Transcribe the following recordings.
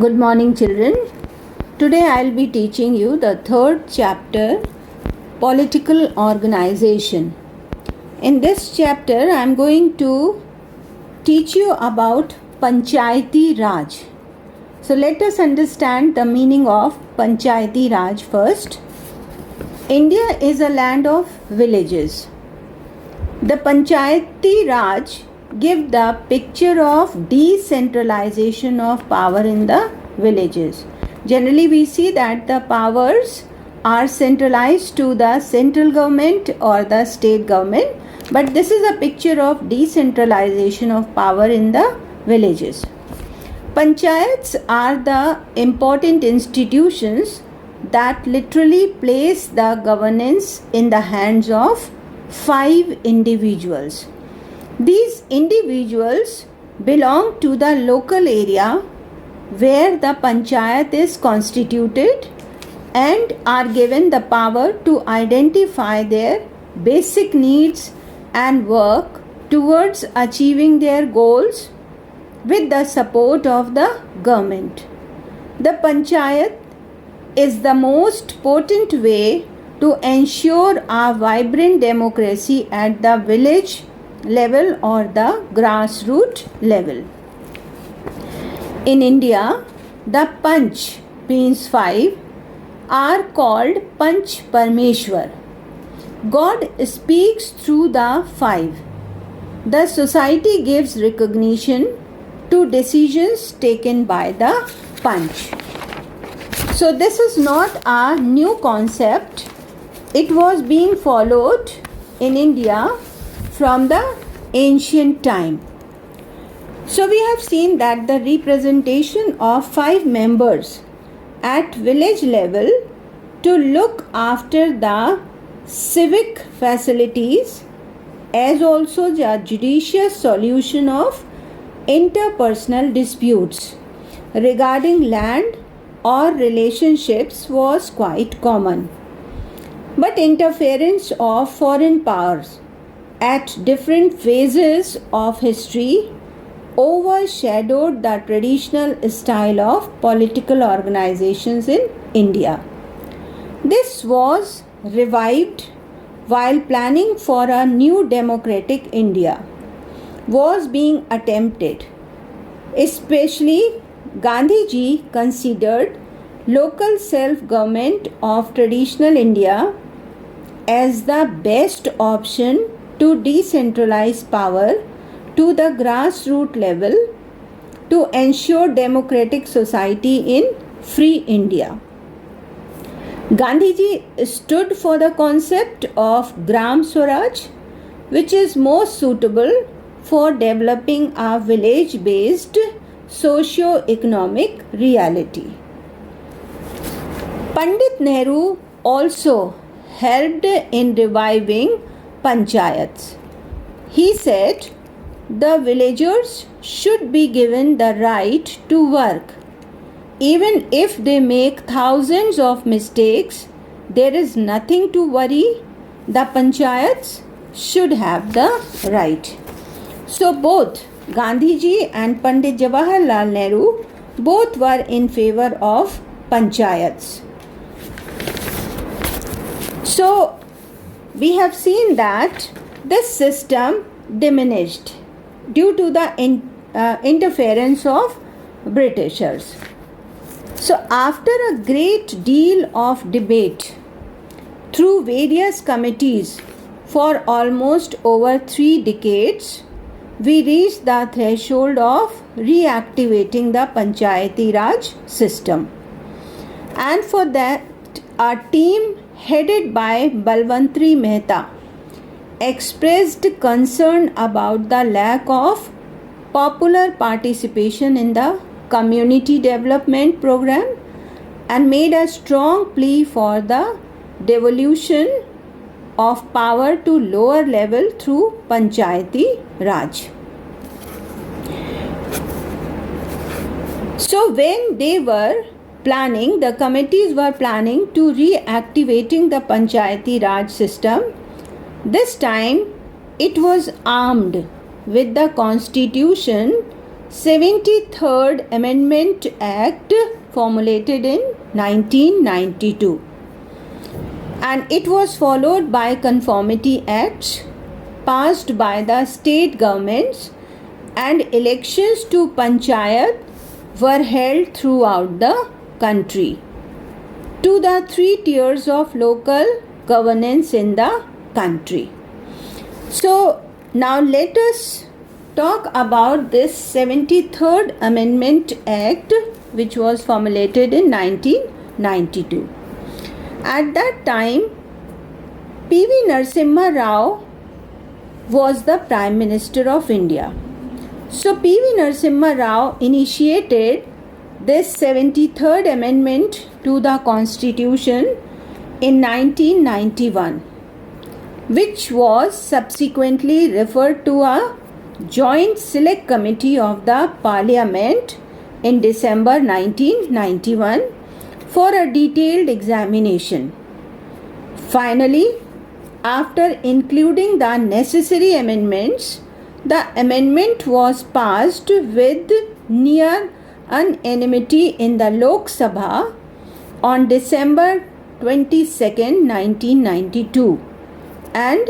Good morning, children. Today I'll be teaching you the third chapter, Political Organization. In this chapter, I'm going to teach you about Panchayati Raj. So let us understand the meaning of Panchayati Raj first. India is a land of villages. The Panchayati Raj give the picture of decentralization of power in the villages. Generally, we see that the powers are centralized to the central government or the state government, but this is a picture of decentralization of power in the villages. Panchayats are the important institutions that literally place the governance in the hands of 5 individuals. These individuals belong to the local area where the panchayat is constituted and are given the power to identify their basic needs and work towards achieving their goals with the support of the government. The panchayat is the most potent way to ensure a vibrant democracy at the village level or the grassroots level. In India, the Panch means 5 are called Panch Parmeshwar. God speaks through the 5. The society gives recognition to decisions taken by the Panch. So this is not a new concept. It was being followed in India from the ancient time. So we have seen that the representation of 5 members at village level to look after the civic facilities as also the judicious solution of interpersonal disputes regarding land or relationships was quite common. But interference of foreign powers at different phases of history overshadowed the traditional style of political organizations in India. This was revived while planning for a new democratic India was being attempted. Especially Gandhiji considered local self-government of traditional India as the best option to decentralize power to the grassroots level to ensure democratic society in free India. Gandhiji stood for the concept of Gram Swaraj, which is most suitable for developing a village-based socio-economic reality. Pandit Nehru also helped in reviving panchayats. He said the villagers should be given the right to work. Even if they make thousands of mistakes, there is nothing to worry. The panchayats should have the right. So both Gandhiji and Pandit Jawaharlal Nehru both were in favor of panchayats. So we have seen that this system diminished due to the interference of Britishers. So after a great deal of debate through various committees for almost over 3 decades, we reached the threshold of reactivating the Panchayati Raj system. And for that, a team headed by Balwantri Mehta expressed concern about the lack of popular participation in the community development program and made a strong plea for the devolution of power to lower level through Panchayati Raj. So when they were planning, the committees were planning to reactivating the Panchayati Raj system. This time it was armed with the constitution 73rd Amendment Act formulated in 1992, and it was followed by conformity acts passed by the state governments, and elections to panchayat were held throughout the country to the three tiers of local governance in the country. So now let us talk about this 73rd Amendment Act, which was formulated in 1992. At that time, P.V. Narasimha Rao was the Prime Minister of India. So P.V. Narasimha Rao initiated this 73rd Amendment to the Constitution in 1991, which was subsequently referred to a Joint Select Committee of the Parliament in December 1991 for a detailed examination. Finally, after including the necessary amendments, the amendment was passed with near unanimity in the Lok Sabha on December 22, 1992, and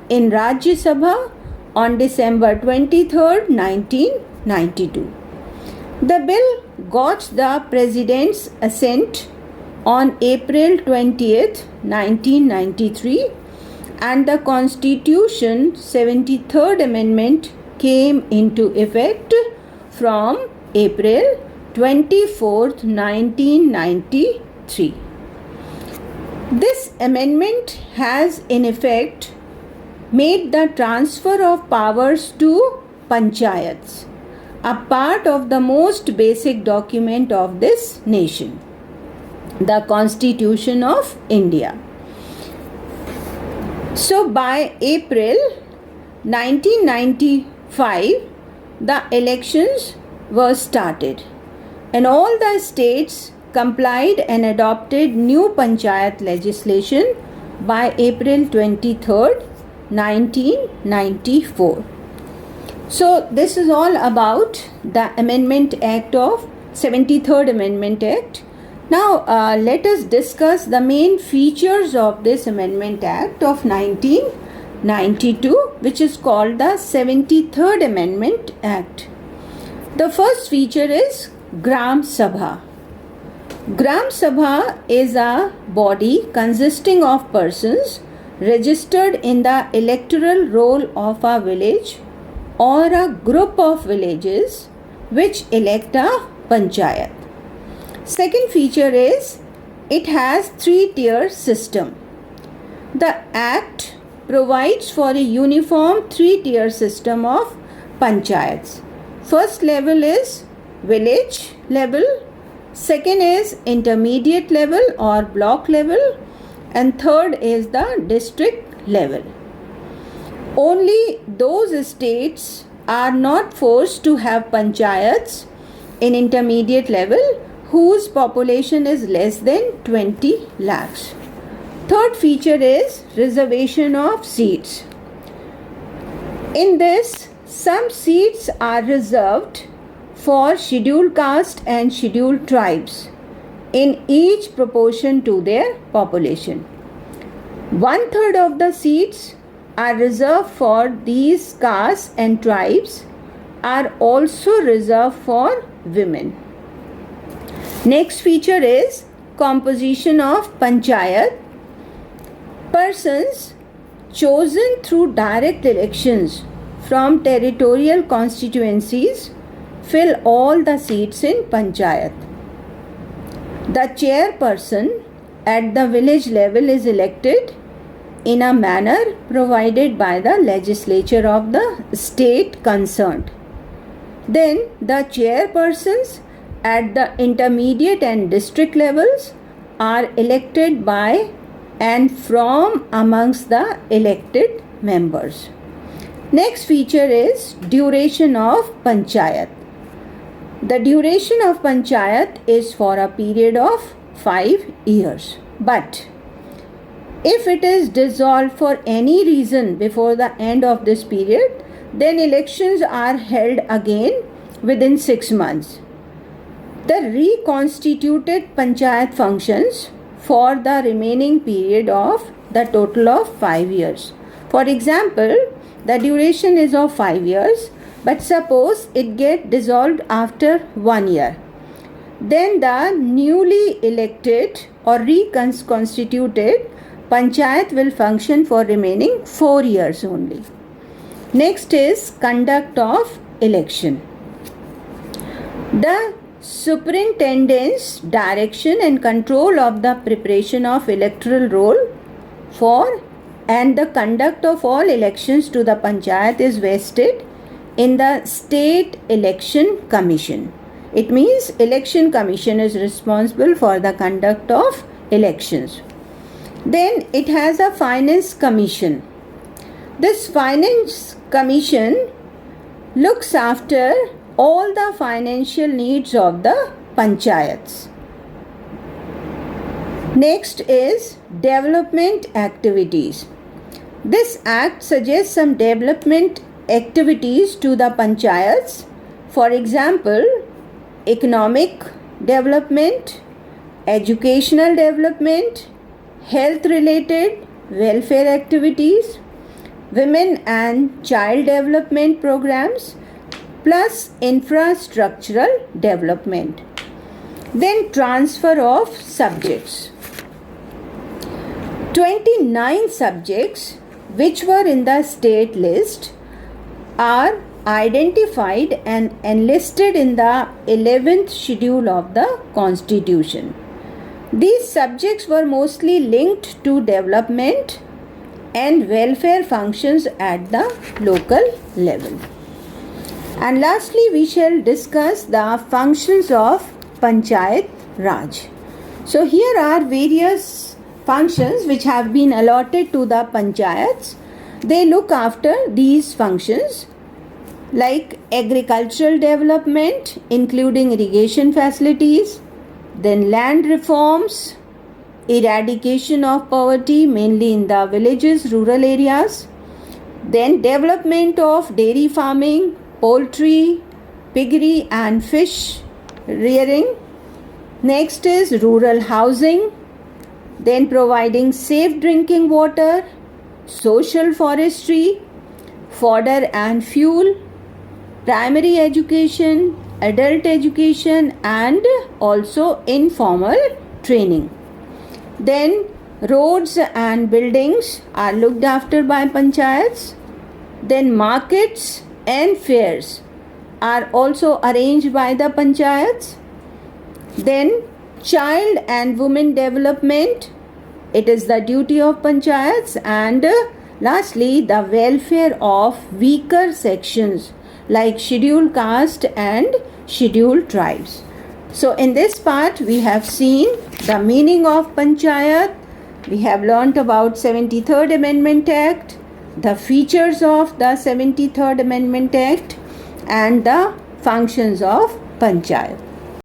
in Rajya Sabha on December 23, 1992. The bill got the President's assent on April 20th, 1993, and the Constitution 73rd Amendment came into effect from April 24th, 1993. This amendment has in effect made the transfer of powers to panchayats a part of the most basic document of this nation, the Constitution of India. So by April 1995, the elections were started, and all the states complied and adopted new panchayat legislation by April 23rd, 1994. So this is all about the Amendment Act of 73rd Amendment Act. Now let us discuss the main features of this Amendment Act of 1992, which is called the 73rd Amendment Act. The first feature is Gram Sabha. Gram Sabha is a body consisting of persons registered in the electoral roll of a village or a group of villages which elect a panchayat. Second feature is it has three-tier system. The Act provides for a uniform three-tier system of panchayats. First level is village level, second is intermediate level or block level, and third is the district level. Only those states are not forced to have panchayats in intermediate level whose population is less than 20 lakhs. Third feature is reservation of seats. In this, some seats are reserved for scheduled caste and scheduled tribes in each proportion to their population. 1/3 of the seats are reserved for these castes and tribes are also reserved for women. Next feature is composition of panchayat. Persons chosen through direct elections from territorial constituencies fill all the seats in panchayat. The chairperson at the village level is elected in a manner provided by the legislature of the state concerned. Then the chairpersons at the intermediate and district levels are elected by and from amongst the elected members. Next feature is duration of panchayat. The duration of panchayat is for a period of 5 years. But if it is dissolved for any reason before the end of this period, then elections are held again within 6 months. The reconstituted panchayat functions for the remaining period of the total of 5 years. For example, the duration is of 5 years, but suppose it get dissolved after 1 year. Then the newly elected or reconstituted panchayat will function for remaining 4 years only. Next is conduct of election. The superintendent's direction and control of the preparation of electoral roll for and the conduct of all elections to the panchayat is vested in the State Election Commission. It means Election Commission is responsible for the conduct of elections. Then it has a Finance Commission. This Finance Commission looks after all the financial needs of the panchayats. Next is development activities. This act suggests some development activities to the panchayats. For example, economic development, educational development, health related welfare activities, women and child development programs, plus infrastructural development. Then transfer of subjects. 29 subjects which were in the state list are identified and enlisted in the 11th schedule of the Constitution. These subjects were mostly linked to development and welfare functions at the local level. And lastly, we shall discuss the functions of Panchayat Raj. So here are various functions which have been allotted to the panchayats. They look after these functions like agricultural development, including irrigation facilities, then land reforms, eradication of poverty, mainly in the villages, rural areas, then development of dairy farming, poultry, piggery and fish rearing. Next is rural housing, then providing safe drinking water, social forestry, fodder and fuel, primary education, adult education and also informal training. Then roads and buildings are looked after by panchayats. Then markets and fairs are also arranged by the panchayats. Then child and women development, it is the duty of panchayats. And lastly, the welfare of weaker sections like scheduled caste and scheduled tribes. So in this part we have seen the meaning of panchayat. We have learnt about 73rd Amendment Act, the features of the 73rd Amendment Act and the functions of panchayat.